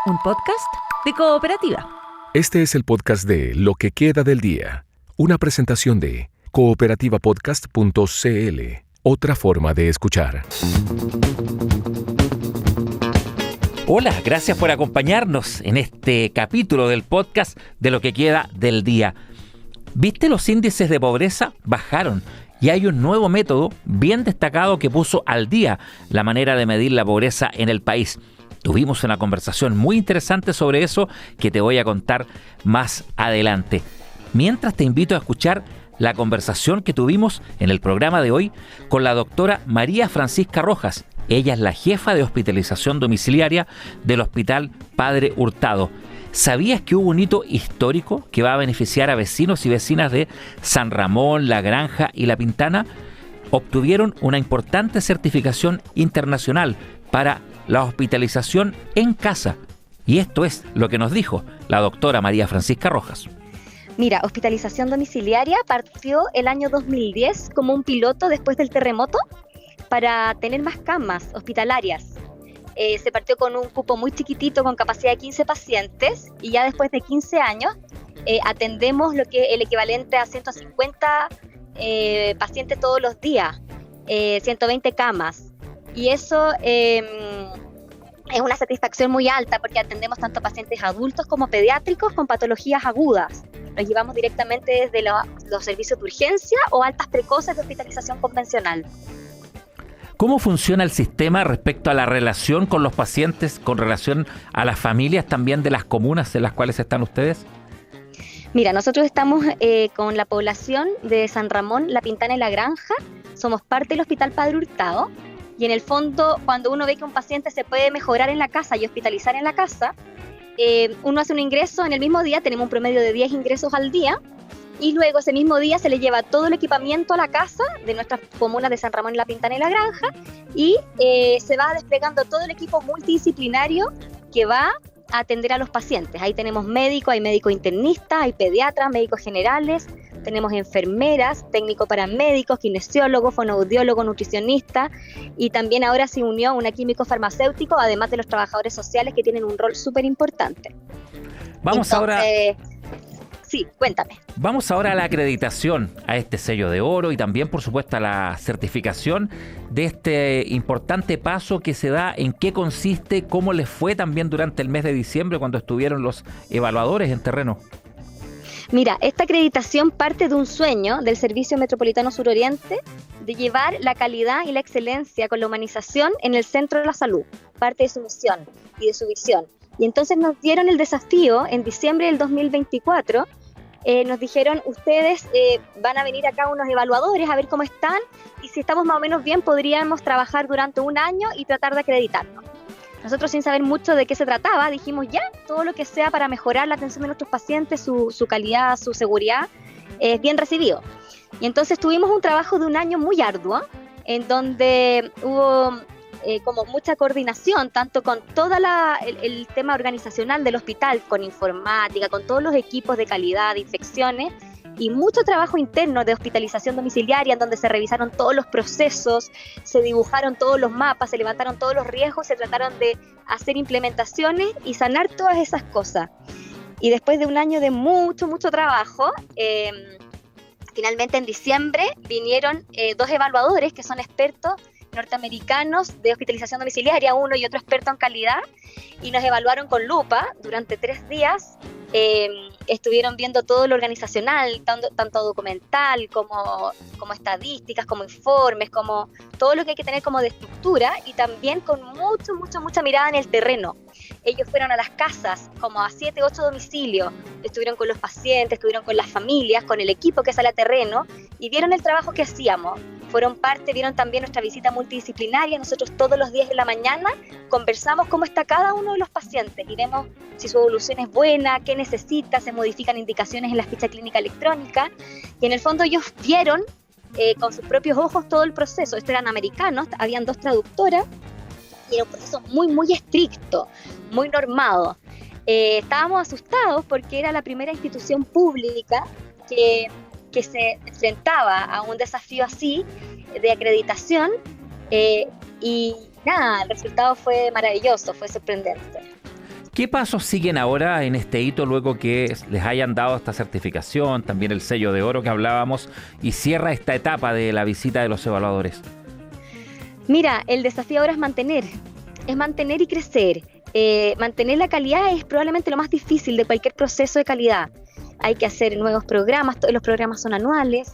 un podcast de Cooperativa. Este es el podcast de Lo que queda del día, una presentación de cooperativapodcast.cl, otra forma de escuchar. Hola, gracias por acompañarnos en este capítulo del podcast de Lo que queda del día. ¿Viste? Los índices de pobreza bajaron y hay un nuevo método bien destacado que puso al día la manera de medir la pobreza en el país. Tuvimos una conversación muy interesante sobre eso que te voy a contar más adelante. Mientras te invito a escuchar la conversación que tuvimos en el programa de hoy con la doctora María Francisca Rojas. Ella es la jefa de hospitalización domiciliaria del Hospital Padre Hurtado. ¿Sabías que hubo un hito histórico que va a beneficiar a vecinos y vecinas de San Ramón, La Granja y La Pintana? Obtuvieron una importante certificación internacional para la hospitalización en casa. Y esto es lo que nos dijo la doctora María Francisca Rojas. Mira, hospitalización domiciliaria partió el año 2010 como un piloto después del terremoto para tener más camas hospitalarias. Se partió con un cupo muy chiquitito con capacidad de 15 pacientes y ya después de 15 años atendemos lo que es el equivalente a 150 pacientes todos los días, 120 camas. Y eso es una satisfacción muy alta porque atendemos tanto pacientes adultos como pediátricos con patologías agudas. Los llevamos directamente desde los servicios de urgencia o altas precoces de hospitalización convencional. ¿Cómo funciona el sistema respecto a la relación con los pacientes, con relación a las familias también de las comunas en las cuales están ustedes? Mira, nosotros estamos con la población de San Ramón, La Pintana y La Granja. Somos parte del Hospital Padre Hurtado. Y en el fondo, cuando uno ve que un paciente se puede mejorar en la casa y hospitalizar en la casa, uno hace un ingreso en el mismo día, tenemos un promedio de 10 ingresos al día, y luego ese mismo día se le lleva todo el equipamiento a la casa de nuestras comunas de San Ramón, La Pintana y La Granja, y se va desplegando todo el equipo multidisciplinario que va a atender a los pacientes. Ahí tenemos médicos, hay médicos internistas, hay pediatras, médicos generales, tenemos enfermeras, técnicos paramédicos, kinesiólogos, fonoaudiólogos, nutricionistas, y también ahora se unió una químico farmacéutico, además de los trabajadores sociales que tienen un rol súper importante. Sí, cuéntame. Vamos ahora a la acreditación, a este sello de oro y también, por supuesto, a la certificación de este importante paso que se da. ¿En qué consiste? ¿Cómo les fue también durante el mes de diciembre cuando estuvieron los evaluadores en terreno? Mira, esta acreditación parte de un sueño del Servicio Metropolitano Suroriente de llevar la calidad y la excelencia con la humanización en el centro de la salud, parte de su misión y de su visión. Y entonces nos dieron el desafío en diciembre del 2024, nos dijeron, ustedes van a venir acá unos evaluadores a ver cómo están y si estamos más o menos bien podríamos trabajar durante un año y tratar de acreditarnos. Nosotros, sin saber mucho de qué se trataba, dijimos ya, todo lo que sea para mejorar la atención de nuestros pacientes, su calidad, su seguridad, es bien recibido. Y entonces tuvimos un trabajo de un año muy arduo, en donde hubo como mucha coordinación, tanto con todo el tema organizacional del hospital, con informática, con todos los equipos de calidad, de infecciones, y mucho trabajo interno de hospitalización domiciliaria en donde se revisaron todos los procesos, se dibujaron todos los mapas, se levantaron todos los riesgos, se trataron de hacer implementaciones y sanar todas esas cosas. Y después de un año de mucho trabajo, finalmente en diciembre vinieron 2 evaluadores que son expertos norteamericanos de hospitalización domiciliaria, uno y otro experto en calidad, y nos evaluaron con lupa durante 3 días. Estuvieron viendo todo lo organizacional, tanto documental como estadísticas, como informes, como todo lo que hay que tener como de estructura, y también con mucha mirada en el terreno. Ellos fueron a las casas, como a 7, 8 domicilios, estuvieron con los pacientes, estuvieron con las familias, con el equipo que sale a terreno, y vieron el trabajo que hacíamos. Vieron también nuestra visita multidisciplinaria. Nosotros todos los días de la mañana conversamos cómo está cada uno de los pacientes y vemos si su evolución es buena, qué necesita, se modifican indicaciones en la ficha clínica electrónica, y en el fondo ellos vieron con sus propios ojos todo el proceso. Estos eran americanos, habían 2 traductoras y era un proceso muy estricto, muy normado. Estábamos asustados porque era la primera institución pública que se enfrentaba a un desafío así de acreditación, y nada, el resultado fue maravilloso, fue sorprendente. ¿Qué pasos siguen ahora en este hito luego que les hayan dado esta certificación, también el sello de oro que hablábamos, y cierra esta etapa de la visita de los evaluadores? Mira, el desafío ahora es mantener y crecer. Mantener la calidad es probablemente lo más difícil de cualquier proceso de calidad. Hay que hacer nuevos programas, todos los programas son anuales.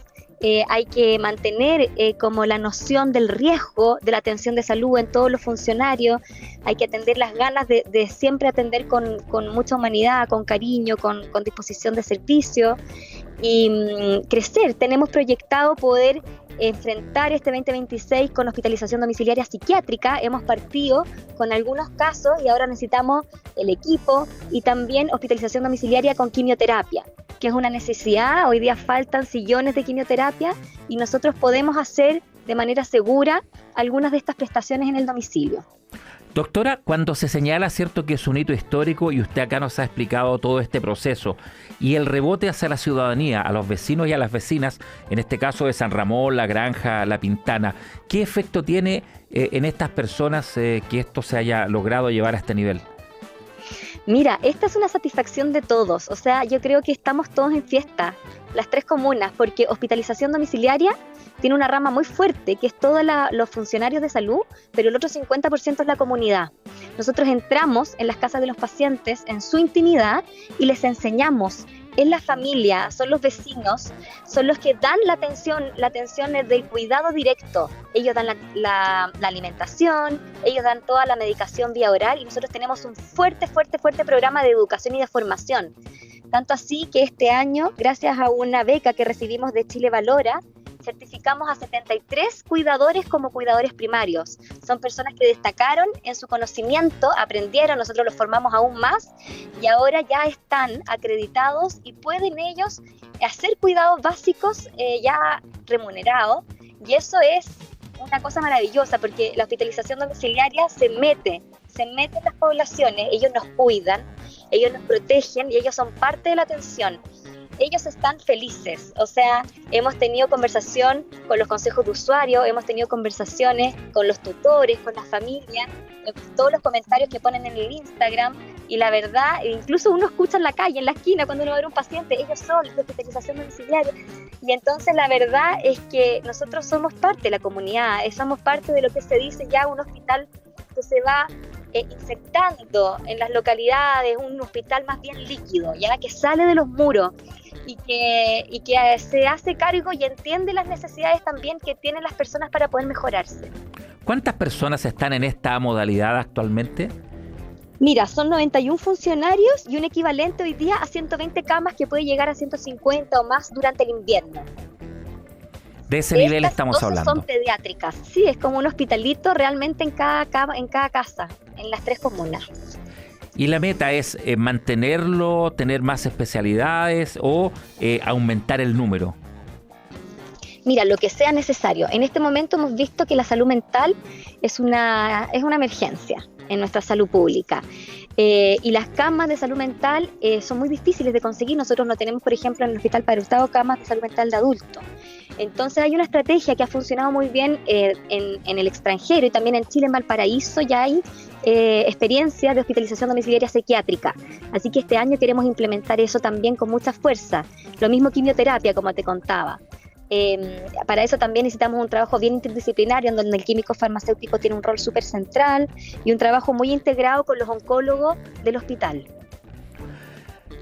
Hay que mantener como la noción del riesgo de la atención de salud en todos los funcionarios. Hay que atender las ganas de siempre atender con mucha humanidad, con cariño, con disposición de servicio y crecer. Tenemos proyectado poder enfrentar este 2026 con hospitalización domiciliaria psiquiátrica. Hemos partido con algunos casos y ahora necesitamos el equipo, y también hospitalización domiciliaria con quimioterapia, que es una necesidad. Hoy día faltan sillones de quimioterapia y nosotros podemos hacer de manera segura algunas de estas prestaciones en el domicilio. Doctora, cuando se señala, cierto, que es un hito histórico, y usted acá nos ha explicado todo este proceso, y el rebote hacia la ciudadanía, a los vecinos y a las vecinas, en este caso de San Ramón, La Granja, La Pintana, ¿qué efecto tiene en estas personas que esto se haya logrado llevar a este nivel? Mira, esta es una satisfacción de todos. O sea, yo creo que estamos todos en fiesta, las 3 comunas, porque hospitalización domiciliaria tiene una rama muy fuerte, que es todos los funcionarios de salud, pero el otro 50% es la comunidad. Nosotros entramos en las casas de los pacientes, en su intimidad, y les enseñamos. Es la familia, son los vecinos, son los que dan la atención del cuidado directo. Ellos dan la alimentación, ellos dan toda la medicación vía oral, y nosotros tenemos un fuerte programa de educación y de formación. Tanto así que este año, gracias a una beca que recibimos de Chile Valora, certificamos a 73 cuidadores como cuidadores primarios. Son personas que destacaron en su conocimiento, aprendieron, nosotros los formamos aún más, y ahora ya están acreditados y pueden ellos hacer cuidados básicos ya remunerados, y eso es una cosa maravillosa, porque la hospitalización domiciliaria se mete en las poblaciones. Ellos nos cuidan, ellos nos protegen y ellos son parte de la atención. Ellos están felices, o sea, hemos tenido conversación con los consejos de usuarios, hemos tenido conversaciones con los tutores, con la familia, todos los comentarios que ponen en el Instagram, y la verdad, incluso uno escucha en la calle, en la esquina, cuando uno ve a un paciente, ellos son de hospitalización domiciliaria, y entonces la verdad es que nosotros somos parte de la comunidad, somos parte de lo que se dice ya un hospital que se va infectando en las localidades, un hospital más bien líquido, ya que sale de los muros y que se hace cargo y entiende las necesidades también que tienen las personas para poder mejorarse. ¿Cuántas personas están en esta modalidad actualmente? Mira, son 91 funcionarios y un equivalente hoy día a 120 camas, que puede llegar a 150 o más durante el invierno. De ese nivel estamos hablando. Son pediátricas, sí, es como un hospitalito realmente en cada casa, en las 3 comunas. ¿Y la meta es mantenerlo, tener más especialidades o aumentar el número? Mira, lo que sea necesario. En este momento hemos visto que la salud mental es una emergencia en nuestra salud pública. Y las camas de salud mental son muy difíciles de conseguir. Nosotros no tenemos, por ejemplo, en el Hospital Padre Hurtado camas de salud mental de adultos. Entonces hay una estrategia que ha funcionado muy bien en el extranjero, y también en Chile, en Valparaíso, ya hay experiencia de hospitalización domiciliaria psiquiátrica. Así que este año queremos implementar eso también con mucha fuerza. Lo mismo quimioterapia, como te contaba. Para eso también necesitamos un trabajo bien interdisciplinario, en donde el químico farmacéutico tiene un rol súper central, y un trabajo muy integrado con los oncólogos del hospital.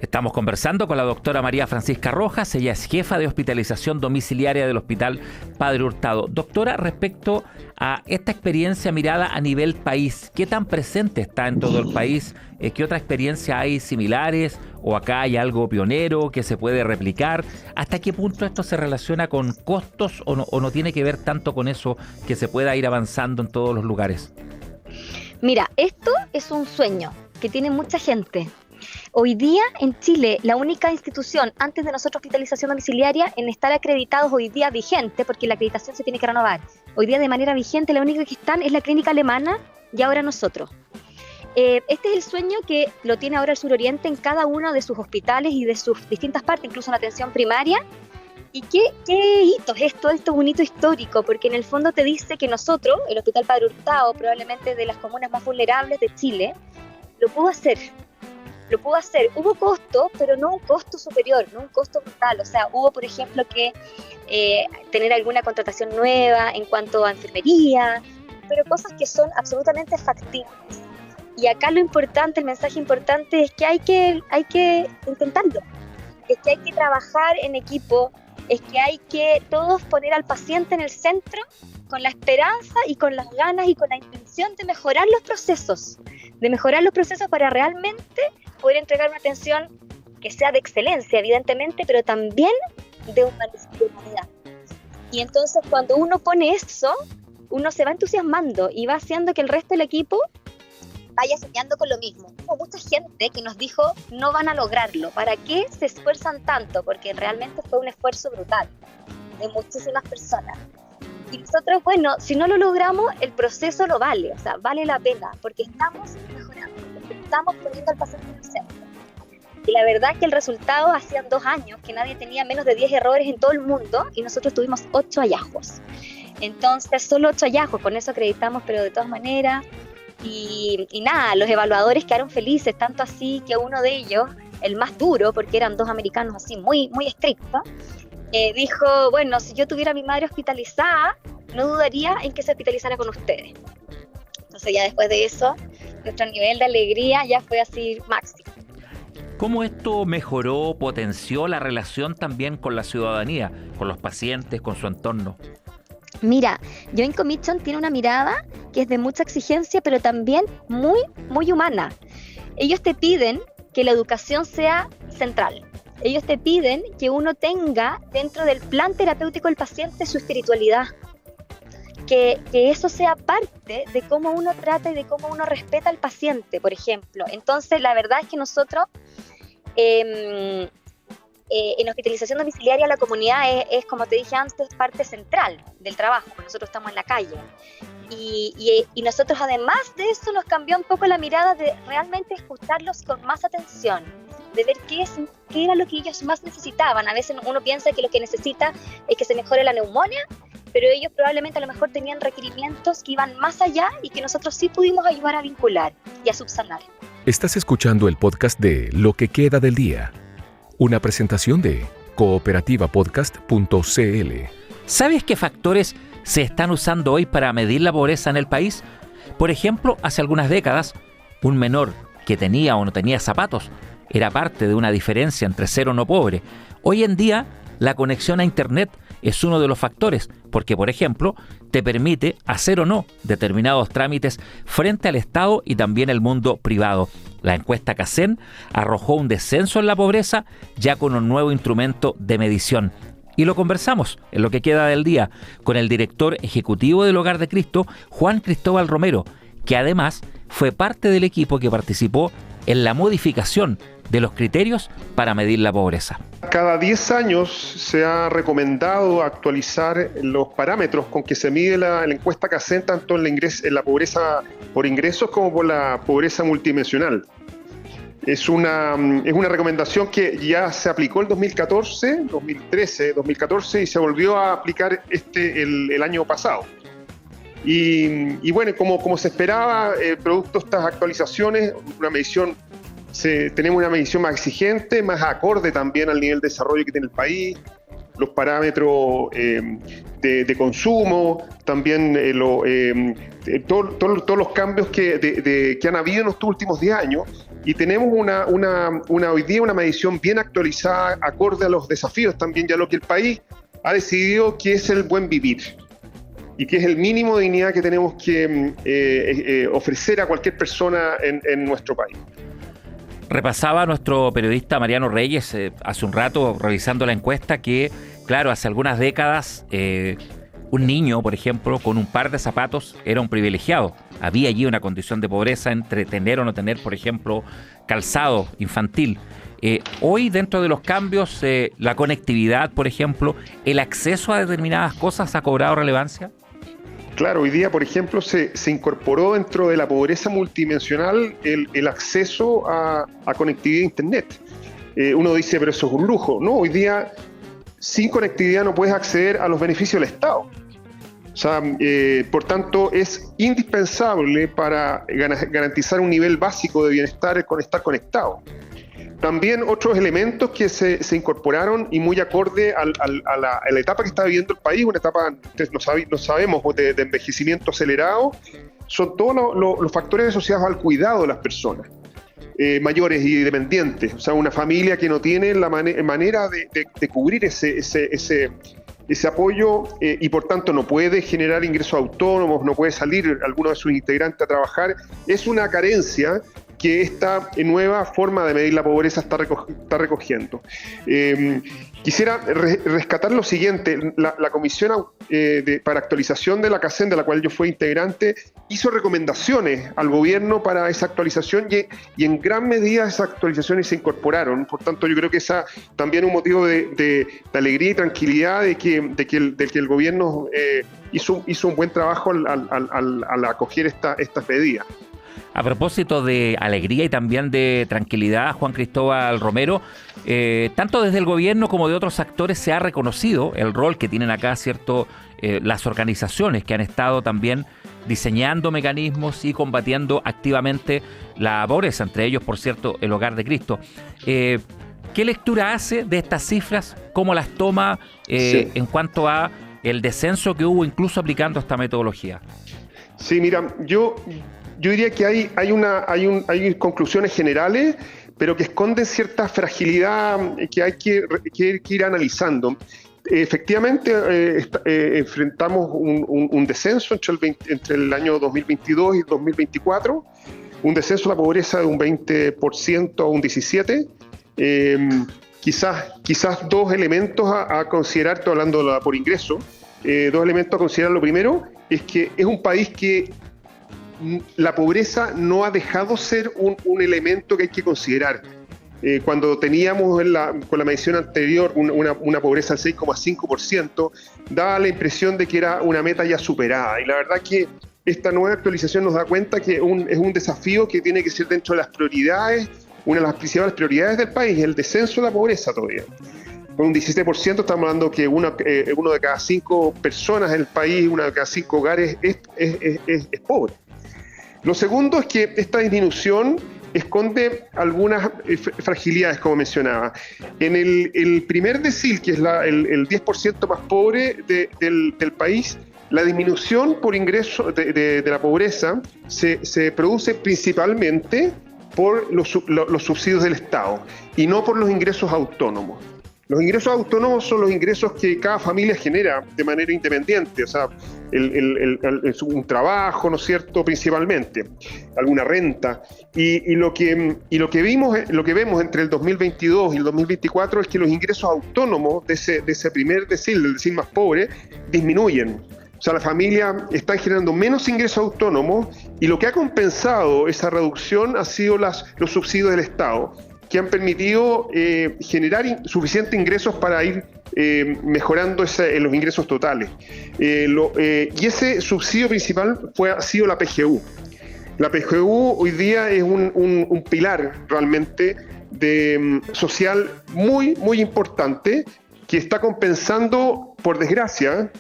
Estamos conversando con la doctora María Francisca Rojas. Ella es jefa de hospitalización domiciliaria del Hospital Padre Hurtado. Doctora, respecto a esta experiencia mirada a nivel país, ¿qué tan presente está en todo el país? ¿Qué otra experiencia hay similares? ¿O acá hay algo pionero que se puede replicar? ¿Hasta qué punto esto se relaciona con costos o no tiene que ver tanto con eso, que se pueda ir avanzando en todos los lugares? Mira, esto es un sueño que tiene mucha gente. Hoy día en Chile, la única institución antes de nosotros hospitalización domiciliaria en estar acreditados hoy día vigente, porque la acreditación se tiene que renovar, hoy día de manera vigente la única que están es la clínica alemana, y ahora nosotros. Este es el sueño que lo tiene ahora el Suroriente en cada uno de sus hospitales y de sus distintas partes, incluso en la atención primaria. ¿Y qué hito es esto? Esto es un hito histórico, porque en el fondo te dice que nosotros, el Hospital Padre Hurtado, probablemente de las comunas más vulnerables de Chile, lo pudo hacer. Hubo costo, pero no un costo superior, no un costo brutal. O sea, hubo, por ejemplo, que tener alguna contratación nueva en cuanto a enfermería, pero cosas que son absolutamente factibles. Y acá lo importante, el mensaje importante es que hay que intentarlo, es que hay que trabajar en equipo, es que hay que todos poner al paciente en el centro con la esperanza y con las ganas y con la intención de mejorar los procesos para realmente poder entregar una atención que sea de excelencia, evidentemente, pero también de humanidad. Y entonces cuando uno pone eso, uno se va entusiasmando y va haciendo que el resto del equipo vaya soñando con lo mismo. Hubo mucha gente que nos dijo, no van a lograrlo, ¿para qué se esfuerzan tanto? Porque realmente fue un esfuerzo brutal de muchísimas personas. Y nosotros, bueno, si no lo logramos, el proceso lo vale, o sea, vale la pena, porque estamos mejorando, porque estamos poniendo al paciente en el centro. Y la verdad es que el resultado, hacían 2 años que nadie tenía menos de 10 errores en todo el mundo, y nosotros tuvimos 8 hallazgos. Entonces, solo 8 hallazgos, con eso acreditamos, pero de todas maneras. Y nada, los evaluadores quedaron felices, tanto así que uno de ellos, el más duro, porque eran 2 americanos así muy, muy estrictos, dijo, bueno, si yo tuviera a mi madre hospitalizada, no dudaría en que se hospitalizara con ustedes. Entonces ya después de eso, nuestro nivel de alegría ya fue así máximo. ¿Cómo esto mejoró, potenció la relación también con la ciudadanía, con los pacientes, con su entorno? Mira, Joint Commission tiene una mirada que es de mucha exigencia, pero también muy, muy humana. Ellos te piden que la educación sea central. Ellos te piden que uno tenga dentro del plan terapéutico del paciente su espiritualidad. Que eso sea parte de cómo uno trata y de cómo uno respeta al paciente, por ejemplo. Entonces, la verdad es que nosotros, en hospitalización domiciliaria, la comunidad es, como te dije antes, parte central del trabajo. Nosotros estamos en la calle. Y nosotros, además de eso, nos cambió un poco la mirada de realmente escucharlos con más atención, de ver qué era lo que ellos más necesitaban. A veces uno piensa que lo que necesita es que se mejore la neumonía, pero ellos probablemente a lo mejor tenían requerimientos que iban más allá y que nosotros sí pudimos ayudar a vincular y a subsanar. Estás escuchando el podcast de Lo que queda del día, una presentación de cooperativapodcast.cl. ¿Sabes qué factores se están usando hoy para medir la pobreza en el país? Por ejemplo, hace algunas décadas, un menor que tenía o no tenía zapatos era parte de una diferencia entre ser o no pobre. Hoy en día, la conexión a Internet es uno de los factores, porque, por ejemplo, te permite hacer o no determinados trámites frente al Estado y también el mundo privado. La encuesta CACEN arrojó un descenso en la pobreza ya con un nuevo instrumento de medición. Y lo conversamos en Lo que queda del día con el director ejecutivo del Hogar de Cristo, Juan Cristóbal Romero, que además fue parte del equipo que participó en la modificación de los criterios para medir la pobreza. Cada 10 años se ha recomendado actualizar los parámetros con que se mide la encuesta CACEN, tanto en la pobreza por ingresos como por la pobreza multidimensional. Es una recomendación que ya se aplicó el 2014 y se volvió a aplicar el año pasado. Y bueno, como se esperaba, producto de estas actualizaciones, tenemos una medición más exigente, más acorde también al nivel de desarrollo que tiene el país, los parámetros de consumo, también todos los cambios que han habido en estos últimos 10 años, y tenemos hoy día una medición bien actualizada, acorde a los desafíos también, ya lo que el país ha decidido que es el buen vivir y que es el mínimo de dignidad que tenemos que ofrecer a cualquier persona en nuestro país. Repasaba nuestro periodista Mariano Reyes hace un rato, revisando la encuesta, que, claro, hace algunas décadas un niño, por ejemplo, con un par de zapatos era un privilegiado. Había allí una condición de pobreza entre tener o no tener, por ejemplo, calzado infantil. Hoy, dentro de los cambios, la conectividad, por ejemplo, el acceso a determinadas cosas ha cobrado relevancia. Claro, hoy día, por ejemplo, se incorporó dentro de la pobreza multidimensional el acceso a conectividad a Internet. Uno dice, pero eso es un lujo. No, hoy día, sin conectividad no puedes acceder a los beneficios del Estado. O sea, por tanto, es indispensable para garantizar un nivel básico de bienestar estar conectado. También otros elementos que se incorporaron y muy acorde a la etapa que está viviendo el país, una etapa, no sabemos, de envejecimiento acelerado, son todos los factores asociados al cuidado de las personas mayores y dependientes. O sea, una familia que no tiene la manera de cubrir ese apoyo y por tanto no puede generar ingresos autónomos, no puede salir alguno de sus integrantes a trabajar, es una carencia que esta nueva forma de medir la pobreza está recogiendo. Quisiera rescatar lo siguiente. La Comisión para Actualización de la CACEN, de la cual yo fui integrante, hizo recomendaciones al gobierno para esa actualización y en gran medida esas actualizaciones se incorporaron. Por tanto, yo creo que esa también es un motivo de alegría y tranquilidad de que el gobierno hizo un buen trabajo al acoger estas medidas. A propósito de alegría y también de tranquilidad, Juan Cristóbal Romero, tanto desde el gobierno como de otros actores se ha reconocido el rol que tienen acá, ¿cierto?, las organizaciones que han estado también diseñando mecanismos y combatiendo activamente la pobreza, entre ellos, por cierto, el Hogar de Cristo. ¿Qué lectura hace de estas cifras? ¿Cómo las toma en cuanto a el descenso que hubo incluso aplicando esta metodología? Sí, mira, yo diría que hay conclusiones generales, pero que esconden cierta fragilidad que hay que ir analizando. Efectivamente, enfrentamos un descenso entre el año 2022 y 2024, un descenso de la pobreza de un 20% a un 17%. Quizás dos elementos a considerar, estoy hablando por ingreso, dos elementos a considerar. Lo primero es que es un país que la pobreza no ha dejado ser un elemento que hay que considerar. Cuando teníamos con la medición anterior una pobreza del 6,5%, daba la impresión de que era una meta ya superada. Y la verdad que esta nueva actualización nos da cuenta que es un desafío que tiene que ser dentro de las prioridades, una de las principales prioridades del país, el descenso de la pobreza todavía. Con un 17% estamos hablando que uno de cada 5 personas en el país, uno de cada 5 hogares es pobre. Lo segundo es que esta disminución esconde algunas fragilidades, como mencionaba. En el primer decil, que es el 10% más pobre del país, la disminución por ingreso de la pobreza se produce principalmente por los subsidios del Estado y no por los ingresos autónomos. Los ingresos autónomos son los ingresos que cada familia genera de manera independiente, o sea, un trabajo, ¿no es cierto?, principalmente, alguna renta. Y lo que vemos entre el 2022 y el 2024 es que los ingresos autónomos de ese primer decil, del decil más pobre, disminuyen. O sea, la familia está generando menos ingresos autónomos y lo que ha compensado esa reducción ha sido los subsidios del Estado, que han permitido generar suficientes ingresos para ir mejorando los ingresos totales. Y ese subsidio principal ha sido la PGU. La PGU hoy día es un pilar realmente social muy, muy importante que está compensando, por desgracia,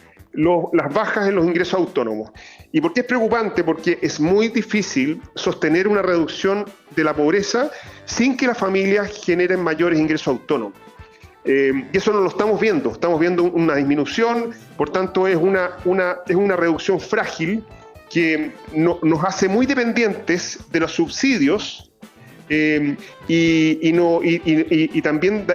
las bajas en los ingresos autónomos. ¿Y por qué es preocupante? Porque es muy difícil sostener una reducción de la pobreza sin que las familias generen mayores ingresos autónomos. Y eso no lo estamos viendo una disminución, por tanto es una reducción frágil que nos hace muy dependientes de los subsidios y también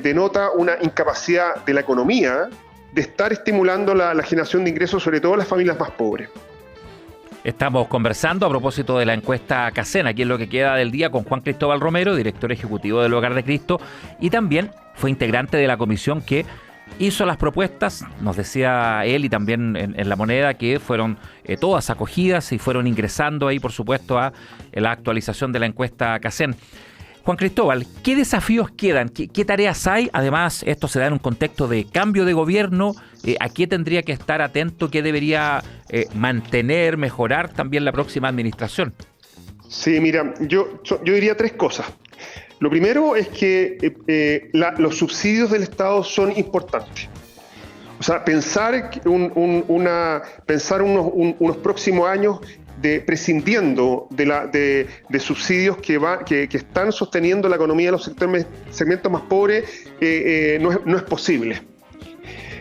denota una incapacidad de la economía de estar estimulando la generación de ingresos, sobre todo en las familias más pobres. Estamos conversando a propósito de la encuesta CACEN, aquí en Lo que queda del día, con Juan Cristóbal Romero, director ejecutivo del Hogar de Cristo, y también fue integrante de la comisión que hizo las propuestas, nos decía él y también en La Moneda, que fueron todas acogidas y fueron ingresando ahí, por supuesto, a la actualización de la encuesta CACEN. Juan Cristóbal, ¿qué desafíos quedan? ¿Qué tareas hay? Además, esto se da en un contexto de cambio de gobierno. ¿A qué tendría que estar atento? ¿Qué debería mantener, mejorar también la próxima administración? Sí, mira, yo diría 3 cosas. Lo primero es que los subsidios del Estado son importantes. O sea, pensar unos próximos años prescindiendo de subsidios que están sosteniendo la economía de los segmentos más pobres no es posible.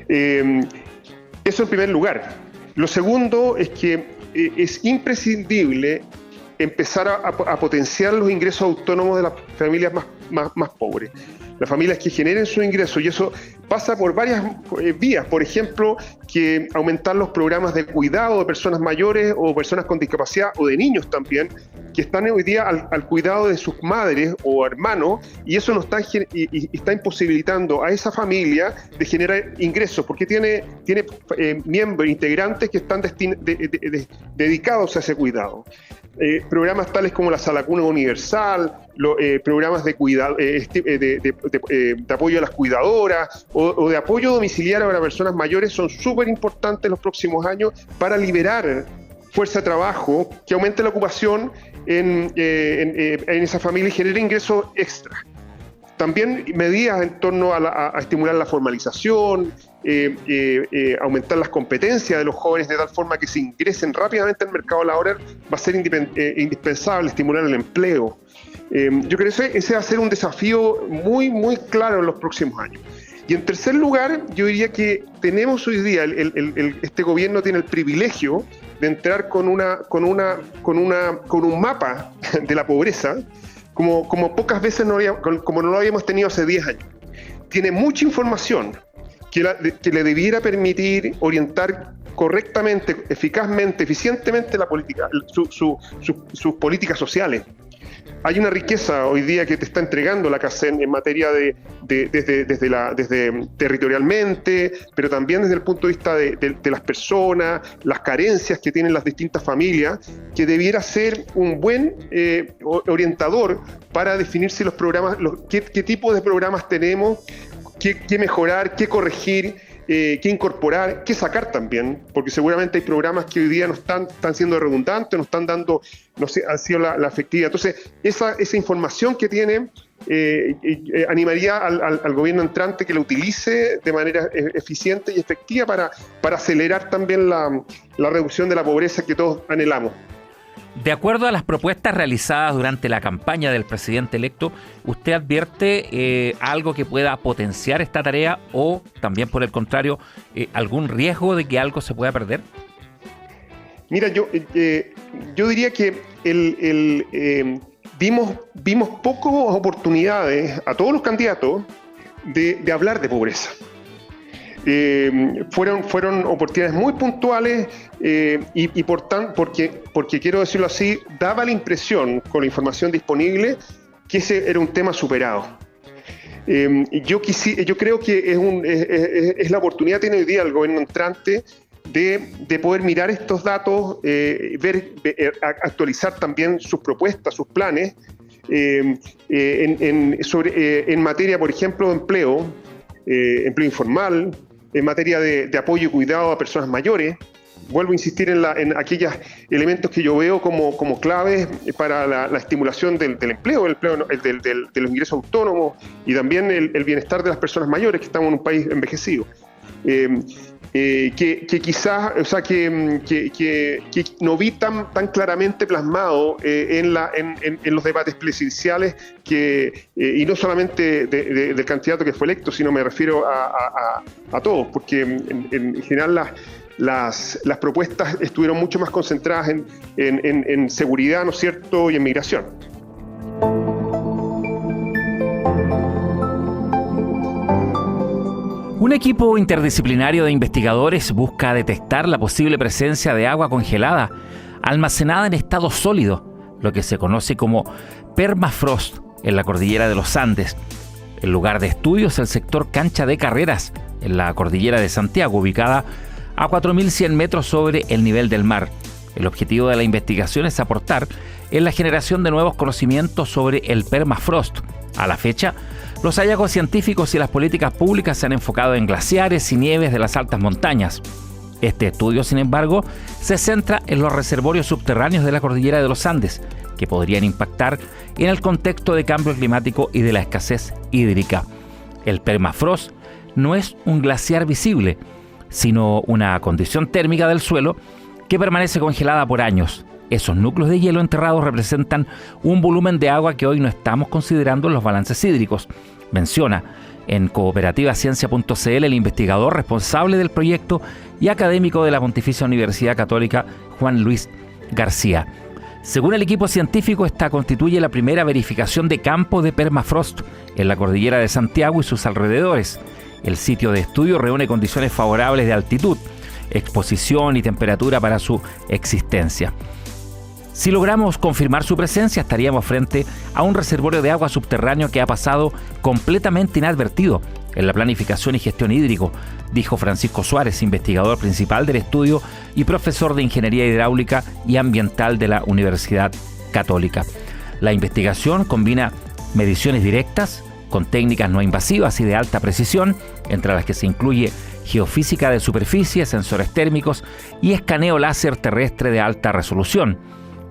Eso en primer lugar. Lo segundo es que es imprescindible empezar a potenciar los ingresos autónomos de las familias más pobres, las familias que generen su ingreso, y eso pasa por varias vías. Por ejemplo, que aumentar los programas de cuidado de personas mayores o personas con discapacidad, o de niños también, que están hoy día al cuidado de sus madres o hermanos, y eso está imposibilitando a esa familia de generar ingresos, porque tiene miembros, integrantes que están dedicados a ese cuidado. Programas tales como la Sala Cuna Universal, programas de cuidado, de apoyo a las cuidadoras o de apoyo domiciliario para personas mayores son súper importantes en los próximos años para liberar fuerza de trabajo que aumente la ocupación en esa familia y genere ingresos extra. También medidas en torno a estimular la formalización, aumentar las competencias de los jóvenes de tal forma que se ingresen rápidamente al mercado laboral. Va a ser indispensable estimular el empleo. Yo creo que ese va a ser un desafío muy, muy claro en los próximos años. Y en tercer lugar, yo diría que tenemos hoy día, este gobierno tiene el privilegio de entrar con un mapa de la pobreza, como pocas veces como no lo habíamos tenido hace 10 años. Tiene mucha información que le debiera permitir orientar correctamente, eficazmente, eficientemente la política, sus políticas sociales. Hay una riqueza hoy día que te está entregando la CACEN en materia desde territorialmente, pero también desde el punto de vista de las personas, las carencias que tienen las distintas familias, que debiera ser un buen orientador para definir si los programas, qué tipo de programas tenemos, qué mejorar, qué corregir, qué incorporar, qué sacar también, porque seguramente hay programas que hoy día no están siendo redundantes, no están dando, no sé, han sido la efectividad. Entonces, esa información que tiene animaría al gobierno entrante que la utilice de manera eficiente y efectiva para acelerar también la reducción de la pobreza que todos anhelamos. De acuerdo a las propuestas realizadas durante la campaña del presidente electo, ¿usted advierte algo que pueda potenciar esta tarea o también, por el contrario, algún riesgo de que algo se pueda perder? Mira, yo diría que vimos pocas oportunidades a todos los candidatos de hablar de pobreza. Fueron oportunidades muy puntuales y porque quiero decirlo así, daba la impresión con la información disponible que ese era un tema superado. Yo creo que es la oportunidad que tiene hoy día el gobierno entrante de poder mirar estos datos, actualizar también sus propuestas, sus planes en materia, por ejemplo, de empleo informal, en materia de apoyo y cuidado a personas mayores. Vuelvo a insistir en aquellos elementos que yo veo como claves para la estimulación del empleo, de los ingresos autónomos y también el bienestar de las personas mayores, que estamos en un país envejecido. Que quizás, o sea, que no vi tan claramente plasmado en los debates presidenciales y no solamente del candidato que fue electo, sino me refiero a todos, porque en general las propuestas estuvieron mucho más concentradas en seguridad, ¿no es cierto?, y en migración. Un equipo interdisciplinario de investigadores busca detectar la posible presencia de agua congelada almacenada en estado sólido, lo que se conoce como permafrost, en la cordillera de los Andes. El lugar de estudio es el sector Cancha de Carreras, en la cordillera de Santiago, ubicada a 4.100 metros sobre el nivel del mar. El objetivo de la investigación es aportar en la generación de nuevos conocimientos sobre el permafrost. A la fecha, los hallazgos científicos y las políticas públicas se han enfocado en glaciares y nieves de las altas montañas. Este estudio, sin embargo, se centra en los reservorios subterráneos de la cordillera de los Andes, que podrían impactar en el contexto de cambio climático y de la escasez hídrica. El permafrost no es un glaciar visible, sino una condición térmica del suelo que permanece congelada por años. Esos núcleos de hielo enterrados representan un volumen de agua que hoy no estamos considerando en los balances hídricos. Menciona en cooperativaciencia.cl el investigador responsable del proyecto y académico de la Pontificia Universidad Católica, Juan Luis García. Según el equipo científico, esta constituye la primera verificación de campo de permafrost en la cordillera de Santiago y sus alrededores. El sitio de estudio reúne condiciones favorables de altitud, exposición y temperatura para su existencia. Si logramos confirmar su presencia, estaríamos frente a un reservorio de agua subterráneo que ha pasado completamente inadvertido en la planificación y gestión hídrico, dijo Francisco Suárez, investigador principal del estudio y profesor de Ingeniería Hidráulica y Ambiental de la Universidad Católica. La investigación combina mediciones directas con técnicas no invasivas y de alta precisión, entre las que se incluye geofísica de superficie, sensores térmicos y escaneo láser terrestre de alta resolución.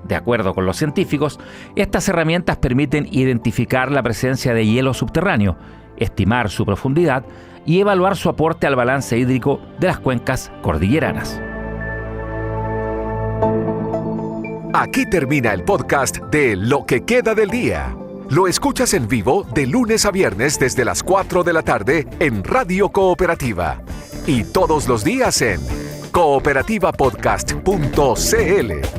De acuerdo con los científicos, estas herramientas permiten identificar la presencia de hielo subterráneo, estimar su profundidad y evaluar su aporte al balance hídrico de las cuencas cordilleranas. Aquí termina el podcast de Lo que queda del día. Lo escuchas en vivo de lunes a viernes desde las 4 de la tarde en Radio Cooperativa y todos los días en cooperativapodcast.cl.